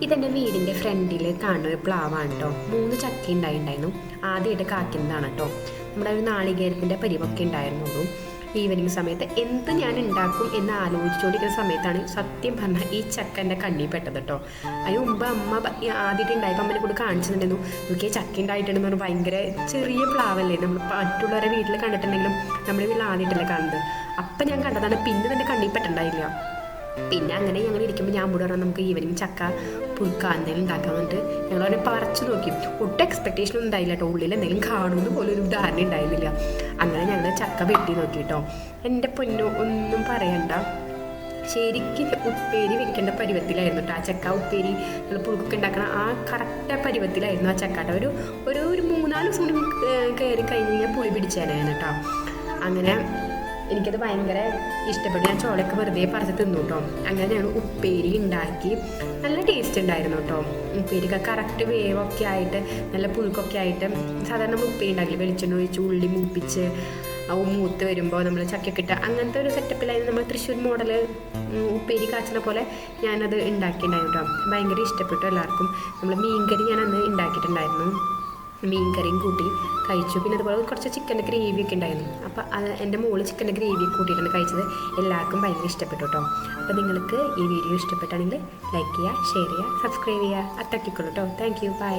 ഇതെൻ്റെ വീടിൻ്റെ ഫ്രണ്ടിൽ കാണുന്ന ഒരു പ്ലാവാണ് കേട്ടോ. 3 ചക്ക ഉണ്ടായിരുന്നു. ആദ്യമായിട്ട് കാക്കുന്നതാണ് കേട്ടോ. നമ്മുടെ ഒരു നാളികേരത്തിൻ്റെ പരിവൊക്കെ ഉണ്ടായിരുന്നുള്ളൂ. ഈവനിങ് സമയത്ത് എന്ത് ഞാൻ ഉണ്ടാക്കും എന്ന് ആലോചിച്ചുകൊണ്ടിരിക്കുന്ന സമയത്താണ് സത്യം പറഞ്ഞാൽ ഈ ചക്ക എൻ്റെ കണ്ണിൽ പെട്ടത് കേട്ടോ. അതിന് മുമ്പ് അമ്മ ആദ്യമായിട്ട് ഉണ്ടായപ്പോൾ അമ്മനെ കൂടെ കാണിച്ചിട്ടുണ്ടായിരുന്നു. നോക്കിയാൽ ചക്ക ഉണ്ടായിട്ടുണ്ടെന്ന് പറഞ്ഞാൽ ഭയങ്കര ചെറിയ പ്ലാവല്ലേ, നമ്മൾ മറ്റുള്ളവരെ വീട്ടിൽ കണ്ടിട്ടുണ്ടെങ്കിലും നമ്മുടെ വീട്ടിൽ ആദ്യമായിട്ടല്ലേ കാണുന്നത്. അപ്പം ഞാൻ കണ്ടതാണ്, പിന്നെ എൻ്റെ കണ്ണിൽ പെട്ടുണ്ടായില്ല. പിന്നെ അങ്ങനെ ഞങ്ങൾ ഇരിക്കുമ്പോൾ ഞാൻ കൂടെ പറഞ്ഞാൽ നമുക്ക് ഈവനിങ് ചക്ക പുഴുക്ക എന്തെങ്കിലും ഉണ്ടാക്കാൻ വേണ്ടിയിട്ട് ഞങ്ങൾ അവനെ പറിച്ചു നോക്കി. ഒട്ടും എക്സ്പെക്റ്റേഷൻ ഒന്നും ഉണ്ടായില്ല കേട്ടോ. ഉള്ളിൽ എന്തെങ്കിലും കാണുമെന്ന് പോലും ഒരു ധാരണ ഉണ്ടായിരുന്നില്ല. അങ്ങനെ ഞങ്ങൾ ചക്ക വെട്ടി നോക്കി കേട്ടോ. എൻ്റെ പൊന്നോ ഒന്നും പറയണ്ട, ശരിക്കും ഉപ്പേരി വെക്കേണ്ട പരുവത്തിലായിരുന്നു കേട്ടോ. ആ ചക്ക ഉപ്പേരി നമ്മൾ പുഴുക്കൊക്കെ ഉണ്ടാക്കണം ആ കറക്റ്റ് പരുവത്തിലായിരുന്നു ആ ചക്കാട്ട. ഒരു 3-4 ദിവസം കൂടി കയറി കഴിഞ്ഞ് കഴിഞ്ഞാൽ പുളി പിടിച്ചേനായിരുന്നു കേട്ടോ. അങ്ങനെ എനിക്കത് ഭയങ്കര ഇഷ്ടപ്പെട്ടു. ഞാൻ ചോളയൊക്കെ വെറുതെ പറിച്ച് തിന്നു കേട്ടോ. അങ്ങനെ ഞങ്ങൾ ഉപ്പേരി ഉണ്ടാക്കി. നല്ല ടേസ്റ്റ് ഉണ്ടായിരുന്നു കേട്ടോ. ഉപ്പേരിയൊക്കെ കറക്റ്റ് വേവൊക്കെ ആയിട്ട് നല്ല പുഴുക്കൊക്കെ ആയിട്ട് സാധാരണ നമ്മൾ ഉപ്പേരി ഉണ്ടാക്കില്ല, വെളിച്ചെണ്ണ ഒഴിച്ച് ഉള്ളി മൂപ്പിച്ച് മൂത്ത് വരുമ്പോൾ നമ്മൾ ചക്കയൊക്കെ ഇട്ട് അങ്ങനത്തെ ഒരു സെറ്റപ്പിലായിരുന്നു. നമ്മൾ തൃശ്ശൂർ മോഡൽ ഉപ്പേരി കാച്ചുന്ന പോലെ ഞാനത് ഉണ്ടാക്കിയിട്ടുണ്ടായിരുന്നു കേട്ടോ. ഭയങ്കര ഇഷ്ടപ്പെട്ടു എല്ലാവർക്കും. നമ്മൾ മീൻകറി ഞാൻ അന്ന് ഉണ്ടാക്കിയിട്ടുണ്ടായിരുന്നു. മീൻ കറിയും കൂട്ടി കഴിച്ചു. പിന്നെ അതുപോലെ കുറച്ച് ചിക്കൻ്റെ ഗ്രേവിയൊക്കെ ഉണ്ടായിരുന്നു. അപ്പോൾ അത് എൻ്റെ മോള് ചിക്കൻ്റെ ഗ്രേവി കൂട്ടിയിട്ടാണ് കഴിച്ചത്. എല്ലാവർക്കും ഭയങ്കര ഇഷ്ടപ്പെട്ടു കേട്ടോ. അപ്പോൾ നിങ്ങൾക്ക് ഈ വീഡിയോ ഇഷ്ടപ്പെട്ടാണെങ്കിൽ ലൈക്ക് ചെയ്യുക, ഷെയർ ചെയ്യുക, സബ്സ്ക്രൈബ് ചെയ്യുക. അത്രയ്ക്കുള്ളൂ കേട്ടോ. Thank you, by.